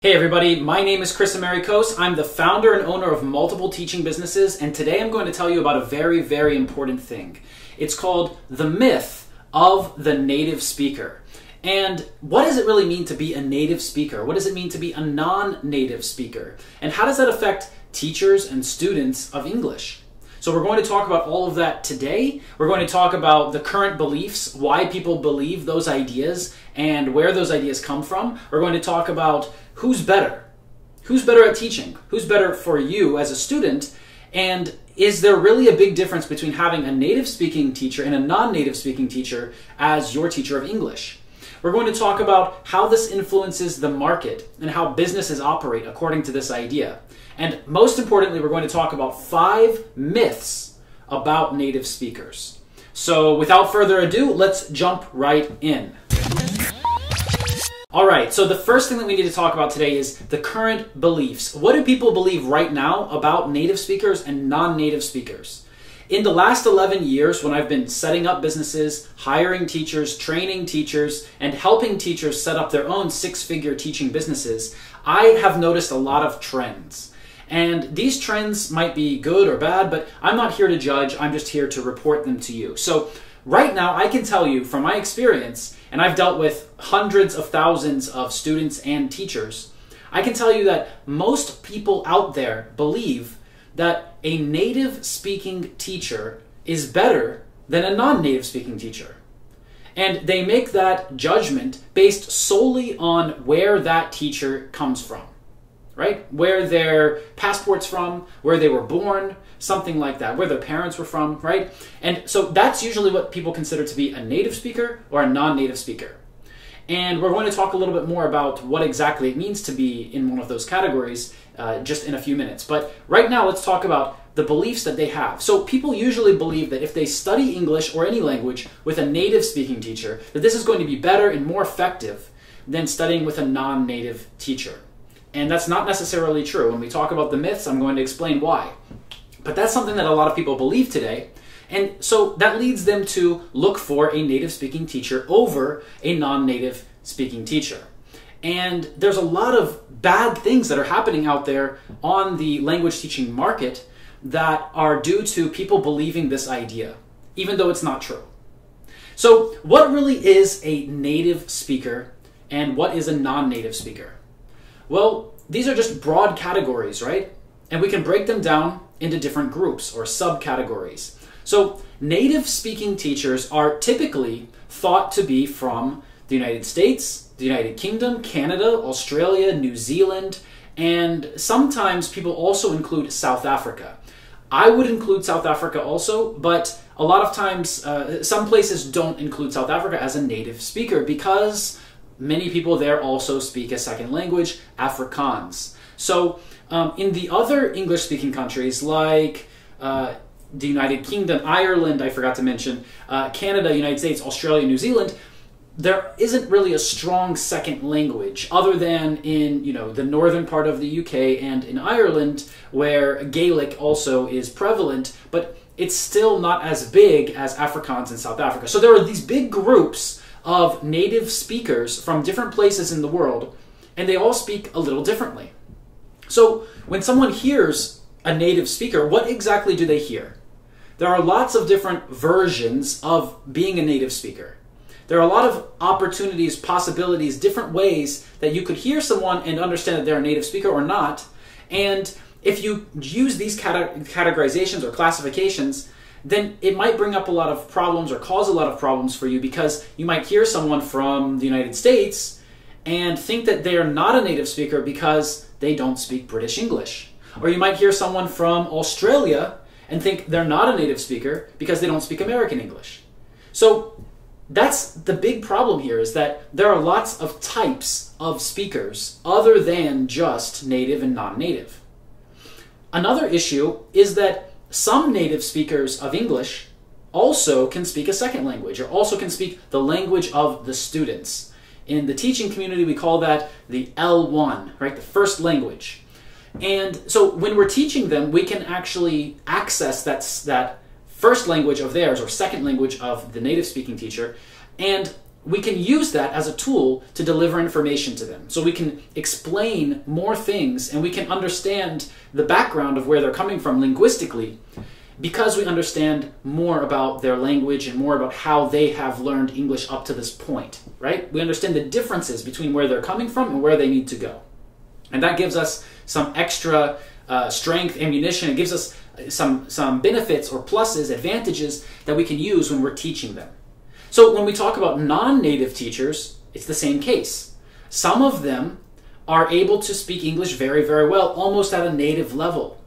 Hey everybody, my name is 𝗙𝗵𝗹𝗲𝗲. I'm the founder and owner of multiple teaching businesses, and today I'm going to tell you about a very, very important thing. It's called the myth of the native speaker. And what does it really mean to be a native speaker? What does it mean to be a non-native speaker? And how does that affect teachers and students of English? So we're going to talk about all of that today. We're going to talk about the current beliefs, why people believe those ideas, and where those ideas come from. We're going to talk about who's better. Who's better at teaching? Who's better for you as a student? And is there really a big difference between having a native speaking teacher and a non-native speaking teacher as your teacher of English? We're going to talk about how this influences the market and how businesses operate according to this idea. And most importantly, we're going to talk about 5 myths about native speakers. So without further ado, let's jump right in. All right, so the first thing that we need to talk about today is the current beliefs. What do people believe right now about native speakers and non-native speakers? In the last 11 years, when I've been setting up businesses, hiring teachers, training teachers, and helping teachers set up their own 6-figure teaching businesses, I have noticed a lot of trends. And these trends might be good or bad, but I'm not here to judge, I'm just here to report them to you. So right now, I can tell you from my experience, and I've dealt with hundreds of thousands of students and teachers, I can tell you that most people out there believe that a native speaking teacher is better than a non-native speaking teacher. And they make that judgment based solely on where that teacher comes from, right? Where their passport's from, where they were born, something like that, where their parents were from, right? And so that's usually what people consider to be a native speaker or a non-native speaker. And we're going to talk a little bit more about what exactly it means to be in one of those categories just in a few minutes. But right now, let's talk about the beliefs that they have. So people usually believe that if they study English or any language with a native speaking teacher, that this is going to be better and more effective than studying with a non-native teacher. And that's not necessarily true. When we talk about the myths, I'm going to explain why. But that's something that a lot of people believe today. And so that leads them to look for a native speaking teacher over a non-native speaking teacher. And there's a lot of bad things that are happening out there on the language teaching market that are due to people believing this idea, even though it's not true. So what really is a native speaker and what is a non-native speaker? Well, these are just broad categories, right? And we can break them down into different groups or subcategories. So native speaking teachers are typically thought to be from the United States, the United Kingdom, Canada, Australia, New Zealand, and sometimes people also include South Africa. I would include South Africa also, but a lot of times some places don't include South Africa as a native speaker because many people there also speak a second language, Afrikaans. So in the other English-speaking countries like the United Kingdom, Ireland, I forgot to mention, Canada, United States, Australia, New Zealand, there isn't really a strong second language other than in the northern part of the UK and in Ireland where Gaelic also is prevalent, but it's still not as big as Afrikaans in South Africa. So there are these big groups of native speakers from different places in the world, and they all speak a little differently. So when someone hears a native speaker, what exactly do they hear? There are lots of different versions of being a native speaker. There are a lot of opportunities, possibilities, different ways that you could hear someone and understand that they're a native speaker or not. And if you use these categorizations or classifications, then it might bring up a lot of problems or cause a lot of problems for you because you might hear someone from the United States and think that they are not a native speaker because they don't speak British English. Or you might hear someone from Australia and think they're not a native speaker because they don't speak American English. So that's the big problem here, is that there are lots of types of speakers other than just native and non-native. Another issue is that some native speakers of English also can speak a second language or also can speak the language of the students. In the teaching community, we call that the L1, right? The first language. And so when we're teaching them, we can actually access that first language of theirs or second language of the native speaking teacher. And we can use that as a tool to deliver information to them. So we can explain more things and we can understand the background of where they're coming from linguistically because we understand more about their language and more about how they have learned English up to this point, right? We understand the differences between where they're coming from and where they need to go. And that gives us some extra strength, ammunition. It gives us some benefits or pluses, advantages that we can use when we're teaching them. So when we talk about non-native teachers, it's the same case. Some of them are able to speak English very, very well, almost at a native level.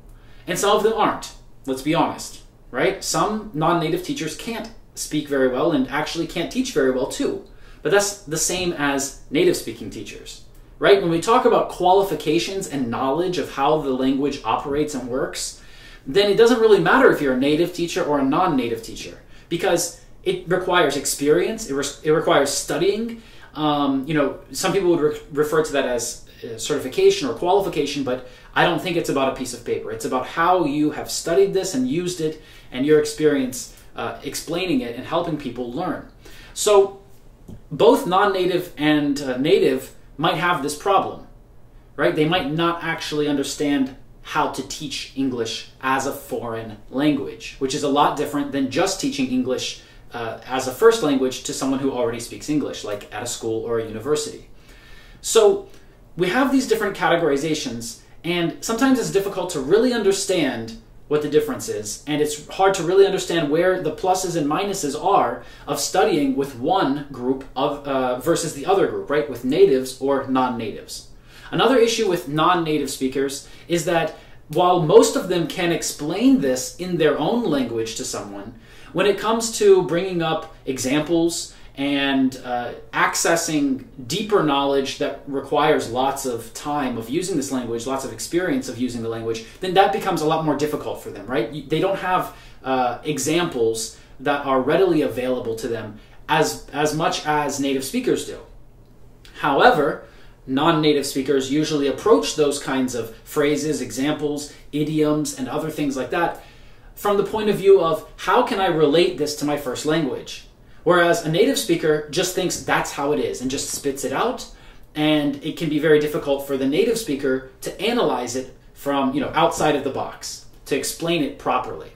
And some of them aren't. Let's be honest, right? Some non-native teachers can't speak very well and actually can't teach very well too. But that's the same as native speaking teachers, right? When we talk about qualifications and knowledge of how the language operates and works, then it doesn't really matter if you're a native teacher or a non-native teacher because it requires experience, it requires studying. Some people would refer to that as certification or qualification, but I don't think it's about a piece of paper. It's about how you have studied this and used it and your experience explaining it and helping people learn. So both non-native and native might have this problem, right? They might not actually understand how to teach English as a foreign language, which is a lot different than just teaching English as a first language to someone who already speaks English, like at a school or a university. So we have these different categorizations, and sometimes it's difficult to really understand what the difference is, and it's hard to really understand where the pluses and minuses are of studying with one group of versus the other group, right? With natives or non-natives. Another issue with non-native speakers is that while most of them can explain this in their own language to someone, when it comes to bringing up examples and accessing deeper knowledge that requires lots of time of using this language, lots of experience of using the language, then that becomes a lot more difficult for them, right? They don't have examples that are readily available to them as much as native speakers do. However, non-native speakers usually approach those kinds of phrases, examples, idioms, and other things like that from the point of view of how can I relate this to my first language? Whereas a native speaker just thinks that's how it is and just spits it out, and it can be very difficult for the native speaker to analyze it from outside of the box, to explain it properly.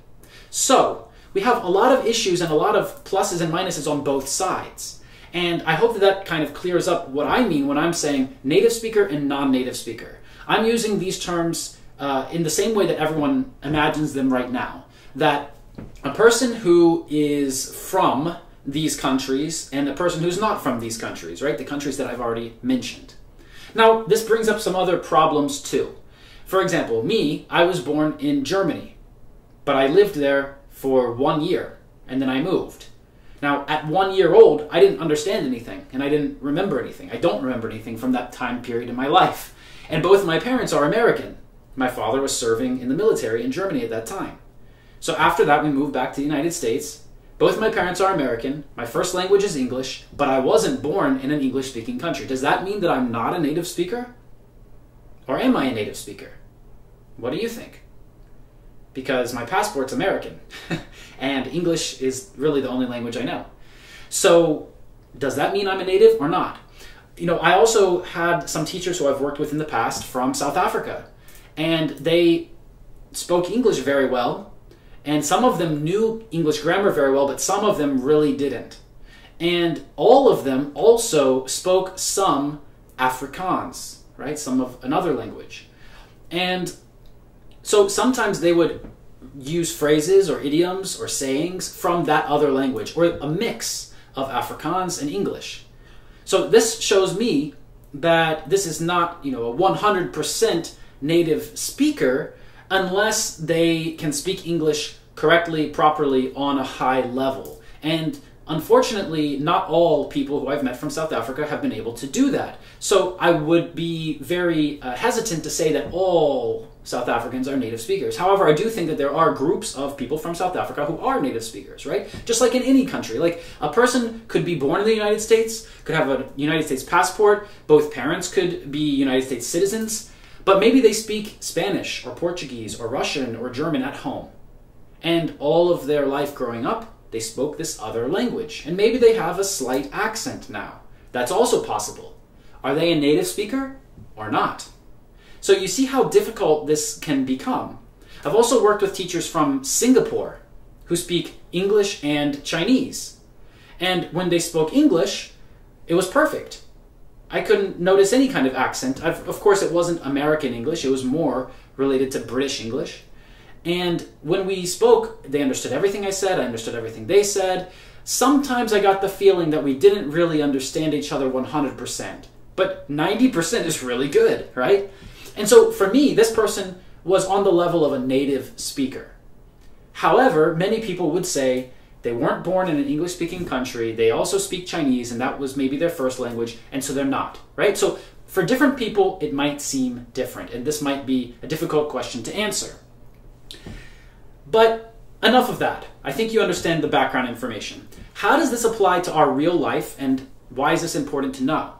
So we have a lot of issues and a lot of pluses and minuses on both sides. And I hope that kind of clears up what I mean when I'm saying native speaker and non-native speaker. I'm using these terms in the same way that everyone imagines them right now. That a person who is from these countries and a person who's not from these countries, right? The countries that I've already mentioned. Now, this brings up some other problems too. For example, I was born in Germany, but I lived there for 1 year and then I moved. Now, at 1 year old, I didn't understand anything and I didn't remember anything. I don't remember anything from that time period in my life. And both my parents are American. My father was serving in the military in Germany at that time. So after that, we moved back to the United States. Both my parents are American. My first language is English, but I wasn't born in an English-speaking country. Does that mean that I'm not a native speaker? Or am I a native speaker? What do you think? Because my passport's American, and English is really the only language I know. So does that mean I'm a native or not? I also had some teachers who I've worked with in the past from South Africa, and they spoke English very well. And some of them knew English grammar very well, but some of them really didn't. And all of them also spoke some Afrikaans, right? Some of another language. And so sometimes they would use phrases or idioms or sayings from that other language, or a mix of Afrikaans and English. So this shows me that this is not, a 100% native speaker, unless they can speak English correctly, properly, on a high level. And unfortunately, not all people who I've met from South Africa have been able to do that. So I would be very hesitant to say that all South Africans are native speakers. However, I do think that there are groups of people from South Africa who are native speakers, right? Just like in any country. Like a person could be born in the United States, could have a United States passport, both parents could be United States citizens, but maybe they speak Spanish or Portuguese or Russian or German at home. And all of their life growing up, they spoke this other language. And maybe they have a slight accent now. That's also possible. Are they a native speaker or not? So you see how difficult this can become. I've also worked with teachers from Singapore who speak English and Chinese. And when they spoke English, it was perfect. I couldn't notice any kind of accent. Of course, it wasn't American English. It was more related to British English. And when we spoke, they understood everything I said. I understood everything they said. Sometimes I got the feeling that we didn't really understand each other 100%. But 90% is really good, right? And so for me, this person was on the level of a native speaker. However, many people would say they weren't born in an English-speaking country, they also speak Chinese, and that was maybe their first language, and so they're not, right? So for different people, it might seem different, and this might be a difficult question to answer. But enough of that. I think you understand the background information. How does this apply to our real life, and why is this important to know?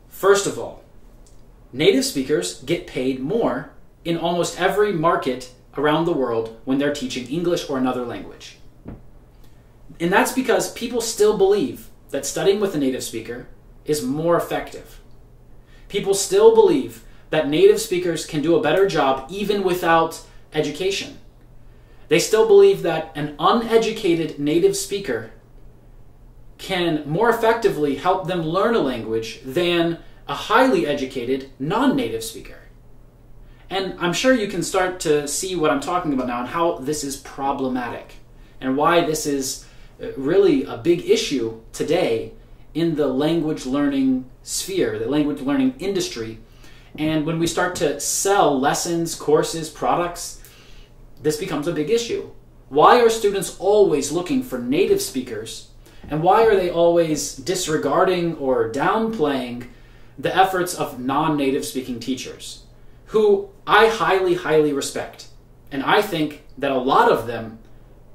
First of all, native speakers get paid more in almost every market around the world when they're teaching English or another language. And that's because people still believe that studying with a native speaker is more effective. People still believe that native speakers can do a better job even without education. They still believe that an uneducated native speaker can more effectively help them learn a language than a highly educated non-native speaker. And I'm sure you can start to see what I'm talking about now and how this is problematic and why this is really a big issue today in the language learning sphere, the language learning industry. And when we start to sell lessons, courses, products, this becomes a big issue. Why are students always looking for native speakers? And why are they always disregarding or downplaying the efforts of non-native speaking teachers, who I highly, highly respect? And I think that a lot of them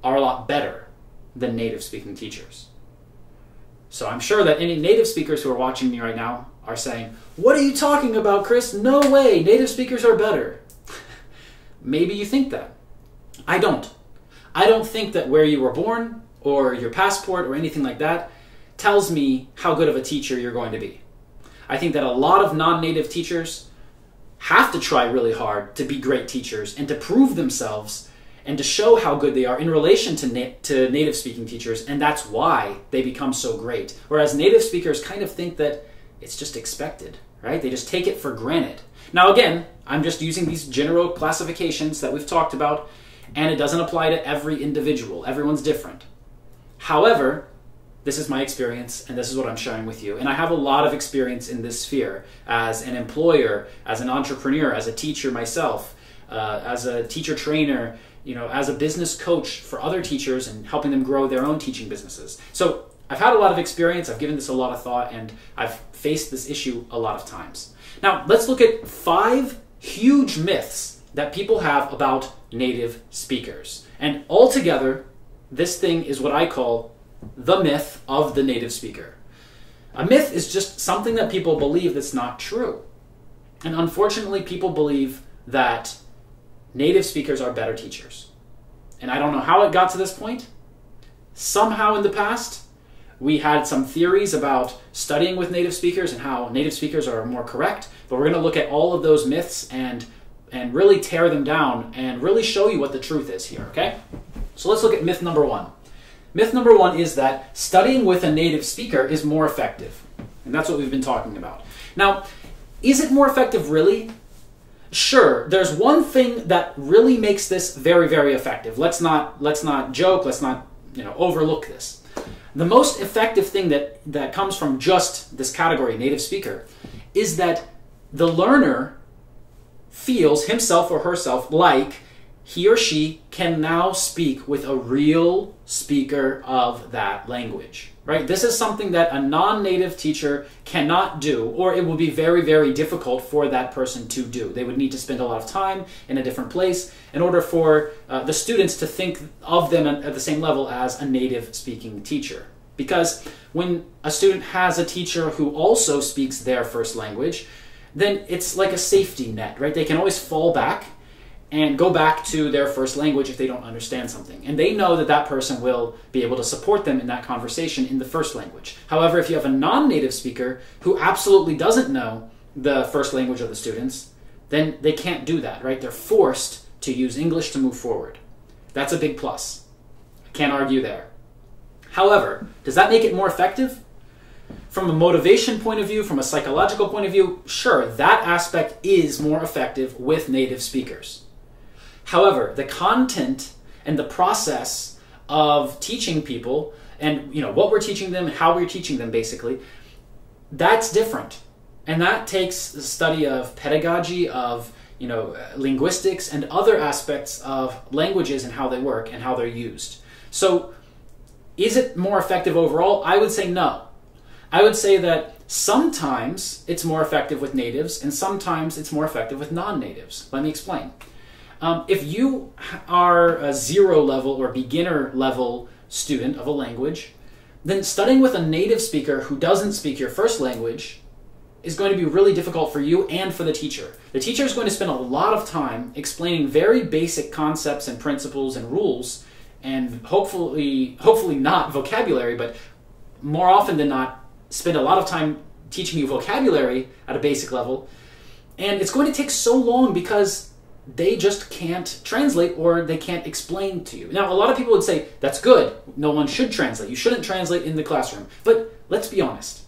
are a lot better than native speaking teachers. So I'm sure that any native speakers who are watching me right now are saying, "What are you talking about, Chris? No way, native speakers are better." Maybe you think that. I don't. I don't think that where you were born or your passport or anything like that tells me how good of a teacher you're going to be. I think that a lot of non-native teachers have to try really hard to be great teachers and to prove themselves and to show how good they are in relation to native speaking teachers, and that's why they become so great. Whereas native speakers kind of think that it's just expected, right? They just take it for granted. Now again, I'm just using these general classifications that we've talked about, and it doesn't apply to every individual. Everyone's different. However, this is my experience, and this is what I'm sharing with you. And I have a lot of experience in this sphere as an employer, as an entrepreneur, as a teacher myself, as a teacher trainer, as a business coach for other teachers and helping them grow their own teaching businesses. So I've had a lot of experience, I've given this a lot of thought, and I've faced this issue a lot of times. Now, let's look at 5 huge myths that people have about native speakers. And altogether, this thing is what I call the myth of the native speaker. A myth is just something that people believe that's not true. And unfortunately, people believe that native speakers are better teachers. And I don't know how it got to this point. Somehow in the past, we had some theories about studying with native speakers and how native speakers are more correct, but we're going to look at all of those myths and really tear them down and really show you what the truth is here, okay? So let's look at myth number 1. Myth number 1 is that studying with a native speaker is more effective. And that's what we've been talking about. Now, is it more effective really? Sure, there's one thing that really makes this very, very effective. Let's not joke, let's not overlook this. The most effective thing that comes from just this category, native speaker, is that the learner feels himself or herself like he or she can now speak with a real speaker of that language, right? This is something that a non-native teacher cannot do, or it will be very, very difficult for that person to do. They would need to spend a lot of time in a different place in order for the students to think of them at the same level as a native speaking teacher. Because when a student has a teacher who also speaks their first language, then it's like a safety net, right? They can always fall back and go back to their first language if they don't understand something. And they know that that person will be able to support them in that conversation in the first language. However, if you have a non-native speaker who absolutely doesn't know the first language of the students, then they can't do that, right? They're forced to use English to move forward. That's a big plus. I can't argue there. However, does that make it more effective? From a motivation point of view, from a psychological point of view, sure, that aspect is more effective with native speakers. However, the content and the process of teaching people and what we're teaching them and how we're teaching them basically, that's different. And that takes the study of pedagogy, of linguistics and other aspects of languages and how they work and how they're used. So is it more effective overall? I would say no. I would say that sometimes it's more effective with natives and sometimes it's more effective with non-natives. Let me explain. If you are a 0 level or beginner level student of a language, then studying with a native speaker who doesn't speak your first language is going to be really difficult for you and for the teacher. The teacher is going to spend a lot of time explaining very basic concepts and principles and rules, and hopefully not vocabulary, but more often than not, spend a lot of time teaching you vocabulary at a basic level. And it's going to take so long because they just can't translate or they can't explain to you. Now, a lot of people would say, that's good. No one should translate. You shouldn't translate in the classroom. But let's be honest.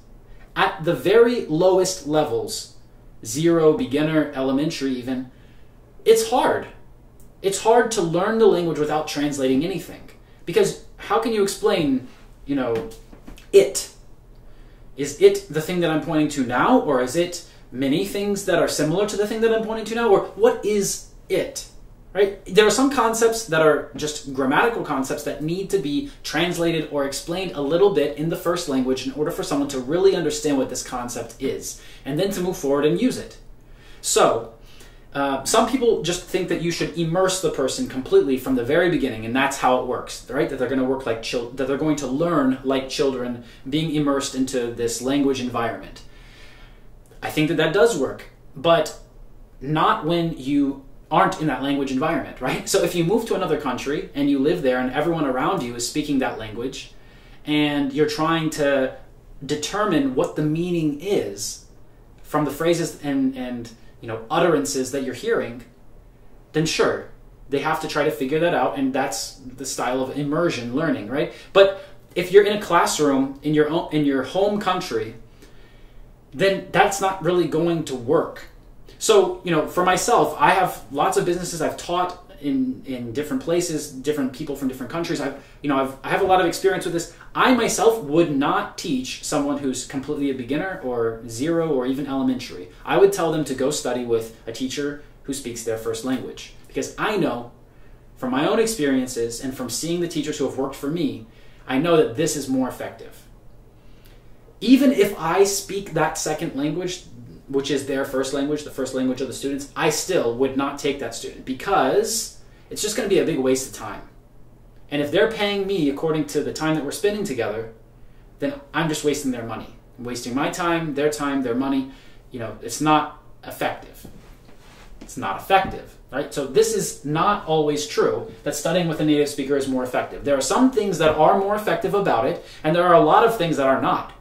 At the very lowest levels, 0, beginner, elementary even, it's hard. It's hard to learn the language without translating anything. Because how can you explain, it? Is it the thing that I'm pointing to now? Or is it many things that are similar to the thing that I'm pointing to now? Or what is it? Right? There are some concepts that are just grammatical concepts that need to be translated or explained a little bit in the first language in order for someone to really understand what this concept is, and then to move forward and use it. So, some people just think that you should immerse the person completely from the very beginning, and that's how it works, right? That they're going to work like that they're going to learn like children, being immersed into this language environment. I think that does work, but not when you aren't in that language environment, right? So if you move to another country and you live there and everyone around you is speaking that language and you're trying to determine what the meaning is from the phrases and utterances that you're hearing, then sure, they have to try to figure that out, and that's the style of immersion learning, right? But if you're in a classroom in your home country, then that's not really going to work. So, for myself, I have lots of businesses. I've taught in different places, different people from different countries. I have a lot of experience with this. I myself would not teach someone who's completely a beginner or 0 or even elementary. I would tell them to go study with a teacher who speaks their first language, because I know from my own experiences and from seeing the teachers who have worked for me, I know that this is more effective. Even if I speak that second language, which is their first language, the first language of the students, I still would not take that student, because it's just going to be a big waste of time. And if they're paying me according to the time that we're spending together, then I'm just wasting their money. I'm wasting my time, their money. It's not effective. It's not effective, right? So this is not always true, that studying with a native speaker is more effective. There are some things that are more effective about it, and there are a lot of things that are not.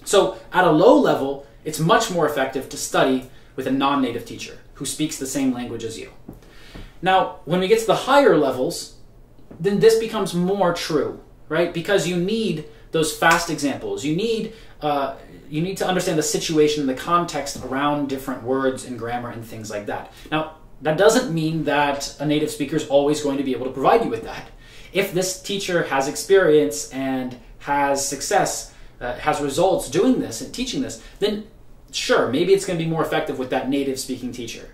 So at a low level, it's much more effective to study with a non-native teacher who speaks the same language as you. Now, when we get to the higher levels, then this becomes more true, right? Because you need those fast examples. You need to understand the situation and the context around different words and grammar and things like that. Now, that doesn't mean that a native speaker is always going to be able to provide you with that. If this teacher has experience and has success, has results doing this and teaching this, then sure, maybe it's going to be more effective with that native speaking teacher.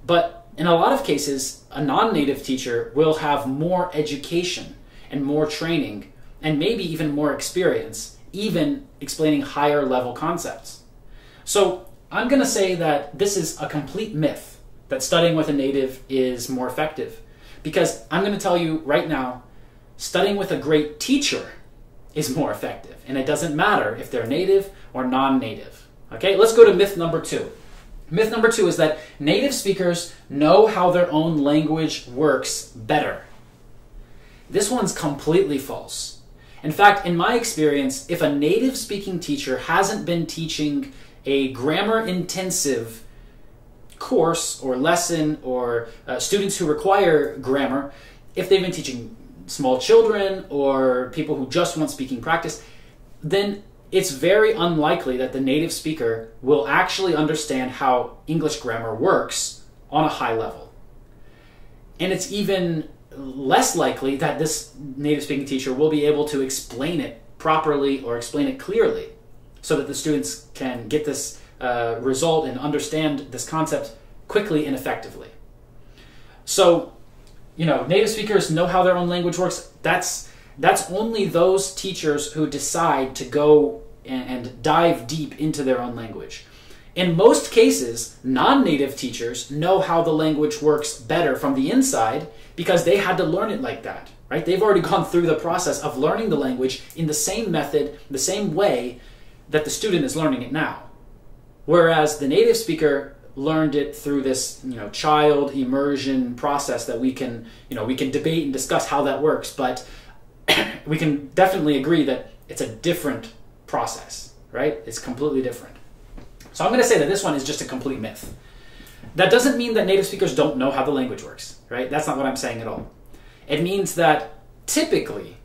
But in a lot of cases, a non-native teacher will have more education and more training and maybe even more experience, even explaining higher level concepts. So I'm going to say that this is a complete myth that studying with a native is more effective, because I'm going to tell you right now, studying with a great teacher is more effective, and it doesn't matter if they're native or non-native. Okay, let's go to myth number 2. Myth number 2 is that native speakers know how their own language works better. This one's completely false. In fact, in my experience, if a native speaking teacher hasn't been teaching a grammar-intensive course or lesson or students who require grammar, if they've been teaching small children or people who just want speaking practice, then it's very unlikely that the native speaker will actually understand how English grammar works on a high level. And it's even less likely that this native speaking teacher will be able to explain it properly or explain it clearly so that the students can get this result and understand this concept quickly and effectively. So, native speakers know how their own language works. That's only those teachers who decide to go and dive deep into their own language. In most cases, non-native teachers know how the language works better from the inside because they had to learn it like that, right? They've already gone through the process of learning the language in the same method, the same way that the student is learning it now. Whereas the native speaker learned it through this, child immersion process that we can debate and discuss how that works, but we can definitely agree that it's a different process, right? It's completely different. So I'm going to say that this one is just a complete myth. That doesn't mean that native speakers don't know how the language works, right? That's not what I'm saying at all. It means that typically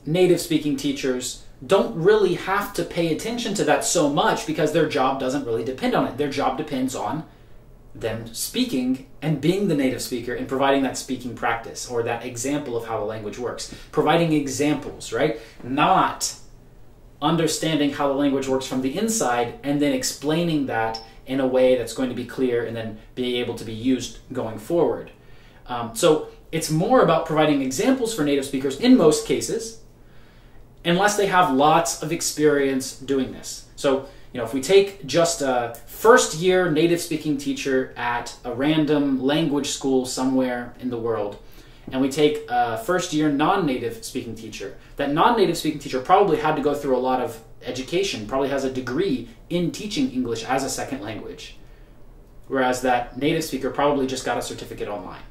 native speaking teachers don't really have to pay attention to that so much because their job doesn't really depend on it. Their job depends on them speaking and being the native speaker and providing that speaking practice or that example of how the language works. Providing examples, right? Not understanding how the language works from the inside and then explaining that in a way that's going to be clear and then be able to be used going forward. So it's more about providing examples for native speakers in most cases, unless they have lots of experience doing this. So, if we take just a first-year native-speaking teacher at a random language school somewhere in the world, and we take a first-year non-native speaking teacher, that non-native speaking teacher probably had to go through a lot of education, probably has a degree in teaching English as a second language, whereas that native speaker probably just got a certificate online.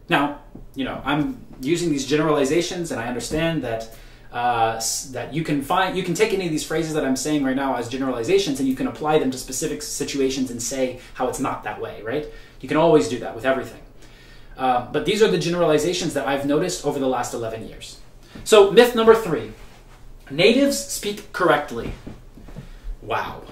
Now, I'm using these generalizations, and I understand that that you can take any of these phrases that I'm saying right now as generalizations and you can apply them to specific situations and say how it's not that way, right? You can always do that with everything. But these are the generalizations that I've noticed over the last 11 years. So myth number 3, natives speak correctly. Wow.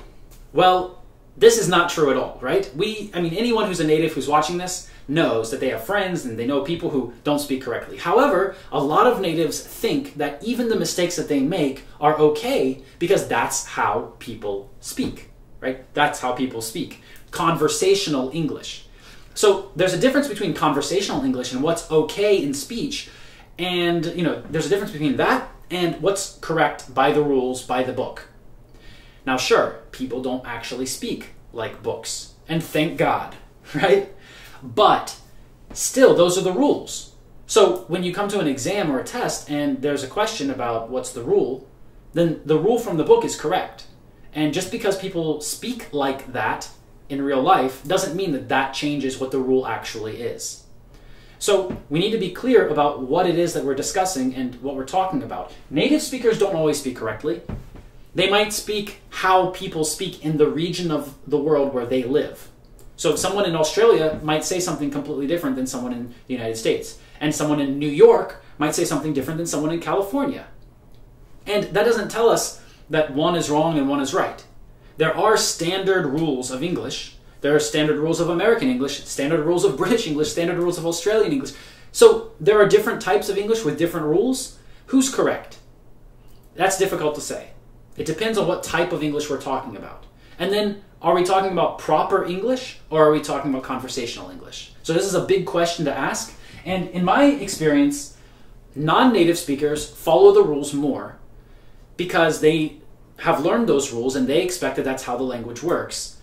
Well, this is not true at all, right? Anyone who's a native who's watching this knows that they have friends and they know people who don't speak correctly. However, a lot of natives think that even the mistakes that they make are okay because that's how people speak, right? That's how people speak. Conversational English. So there's a difference between conversational English and what's okay in speech, and there's a difference between that and what's correct by the rules, by the book. Now sure, people don't actually speak like books, and thank God, right? But still, those are the rules. So when you come to an exam or a test and there's a question about what's the rule, then the rule from the book is correct. And just because people speak like that in real life doesn't mean that that changes what the rule actually is. So we need to be clear about what it is that we're discussing and what we're talking about. Native speakers don't always speak correctly. They might speak how people speak in the region of the world where they live. So someone in Australia might say something completely different than someone in the United States. And someone in New York might say something different than someone in California. And that doesn't tell us that one is wrong and one is right. There are standard rules of English. There are standard rules of American English, standard rules of British English, standard rules of Australian English. So there are different types of English with different rules. Who's correct? That's difficult to say. It depends on what type of English we're talking about. And then, are we talking about proper English or are we talking about conversational English? So this is a big question to ask. And in my experience, non-native speakers follow the rules more because they have learned those rules and they expect that that's how the language works.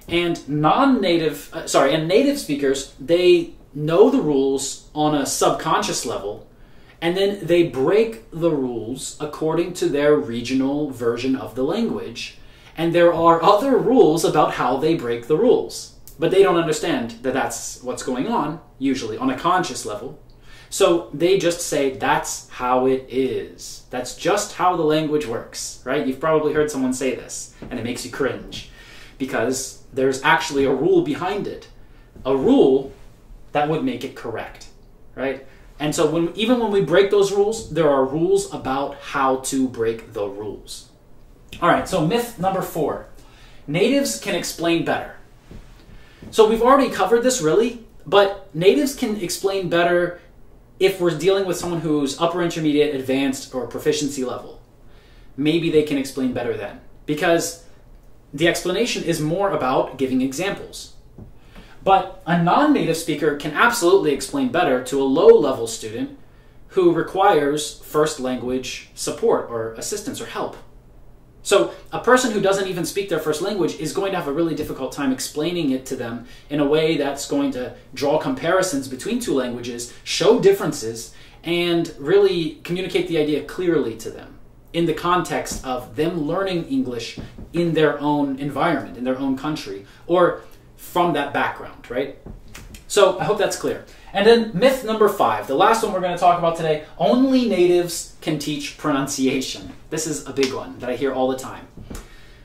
And native speakers, they know the rules on a subconscious level, and then they break the rules according to their regional version of the language. And there are other rules about how they break the rules. But they don't understand that that's what's going on, usually, on a conscious level. So they just say, that's how it is. That's just how the language works, right? You've probably heard someone say this, and it makes you cringe, because there's actually a rule behind it. A rule that would make it correct, right? And so even when we break those rules, there are rules about how to break the rules. All right, so myth number 4. Natives can explain better. So we've already covered this, really, but natives can explain better if we're dealing with someone who's upper intermediate, advanced, or proficiency level. Maybe they can explain better then, because the explanation is more about giving examples. But a non-native speaker can absolutely explain better to a low-level student who requires first language support or assistance or help. So a person who doesn't even speak their first language is going to have a really difficult time explaining it to them in a way that's going to draw comparisons between two languages, show differences, and really communicate the idea clearly to them in the context of them learning English in their own environment, in their own country, or from that background, right? So I hope that's clear. And then myth number 5, the last one we're going to talk about today, only natives can teach pronunciation. This is a big one that I hear all the time.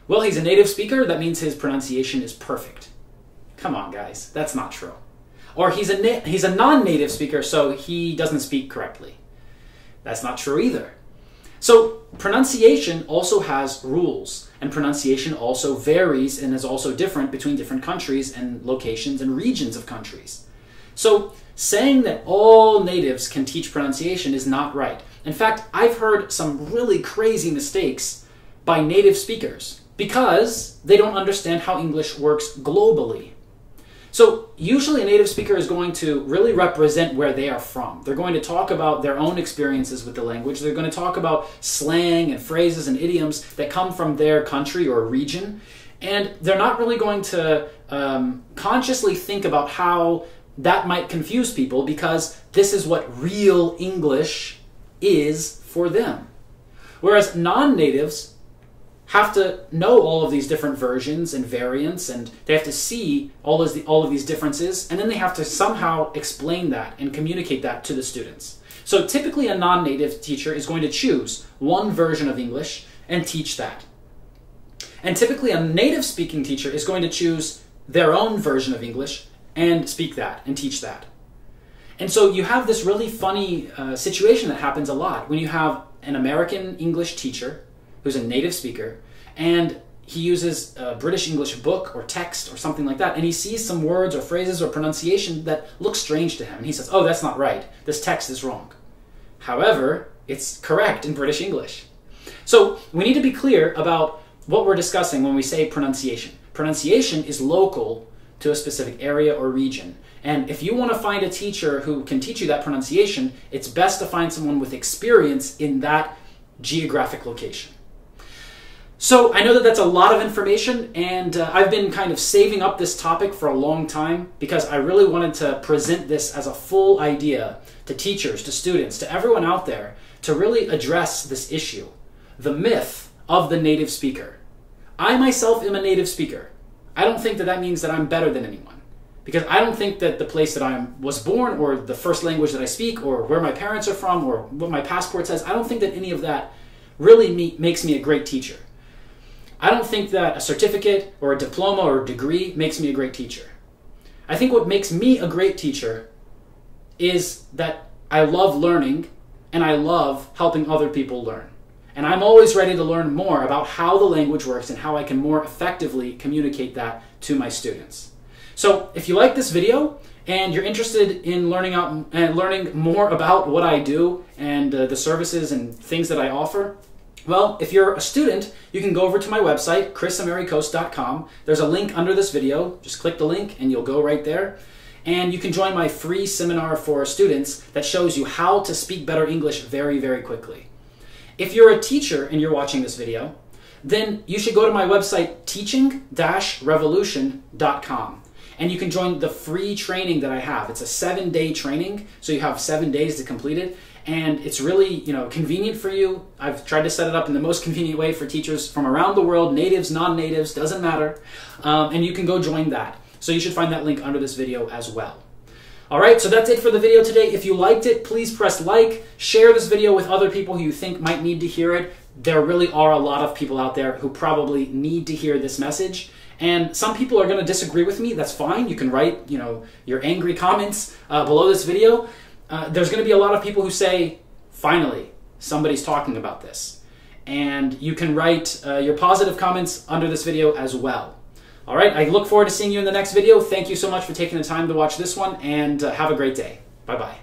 Well, he's a native speaker, that means his pronunciation is perfect. Come on, guys, that's not true. Or he's a non-native speaker, so he doesn't speak correctly. That's not true either. So pronunciation also has rules, and pronunciation also varies and is also different between different countries and locations and regions of countries. So saying that all natives can teach pronunciation is not right. In fact, I've heard some really crazy mistakes by native speakers because they don't understand how English works globally. So usually a native speaker is going to really represent where they are from. They're going to talk about their own experiences with the language. They're going to talk about slang and phrases and idioms that come from their country or region. And they're not really going to consciously think about how that might confuse people, because this is what real English is for them. Whereas non-natives have to know all of these different versions and variants, and they have to see all of these differences, and then they have to somehow explain that and communicate that to the students. So typically a non-native teacher is going to choose one version of English and teach that. And typically a native speaking teacher is going to choose their own version of English and speak that and teach that. And so you have this really funny situation that happens a lot when you have an American English teacher who's a native speaker, and he uses a British English book or text or something like that, and he sees some words or phrases or pronunciation that look strange to him, and he says, oh, that's not right, this text is wrong. However, it's correct in British English. So we need to be clear about what we're discussing when we say pronunciation. Pronunciation is local to a specific area or region. And if you want to find a teacher who can teach you that pronunciation, it's best to find someone with experience in that geographic location. So I know that that's a lot of information, and I've been kind of saving up this topic for a long time because I really wanted to present this as a full idea to teachers, to students, to everyone out there, to really address this issue, the myth of the native speaker. I myself am a native speaker. I don't think that that means that I'm better than anyone, because I don't think that the place that I was born, or the first language that I speak, or where my parents are from, or what my passport says, I don't think that any of that really makes me a great teacher. I don't think that a certificate or a diploma or a degree makes me a great teacher. I think what makes me a great teacher is that I love learning and I love helping other people learn. And I'm always ready to learn more about how the language works and how I can more effectively communicate that to my students. So if you like this video and you're interested in learning more about what I do and the services and things that I offer, well, if you're a student, you can go over to my website, 𝗙𝗵𝗹𝗲𝗲. There's a link under this video. Just click the link and you'll go right there. And you can join my free seminar for students that shows you how to speak better English very, very quickly. If you're a teacher and you're watching this video, then you should go to my website, teaching-revolution.com. And you can join the free training that I have. It's a 7-day training, so you have 7 days to complete it. and it's really, you know, convenient for you. I've tried to set it up in the most convenient way for teachers from around the world, natives, non-natives, doesn't matter. And you can go join that. So you should find that link under this video as well. All right, so that's it for the video today. If you liked it, please press like, share this video with other people who you think might need to hear it. There really are a lot of people out there who probably need to hear this message. And some people are going to disagree with me. That's fine. You can write, you know, your angry comments below this video. There's going to be a lot of people who say, finally, somebody's talking about this. And you can write your positive comments under this video as well. All right, I look forward to seeing you in the next video. Thank you so much for taking the time to watch this one, and have a great day. Bye-bye.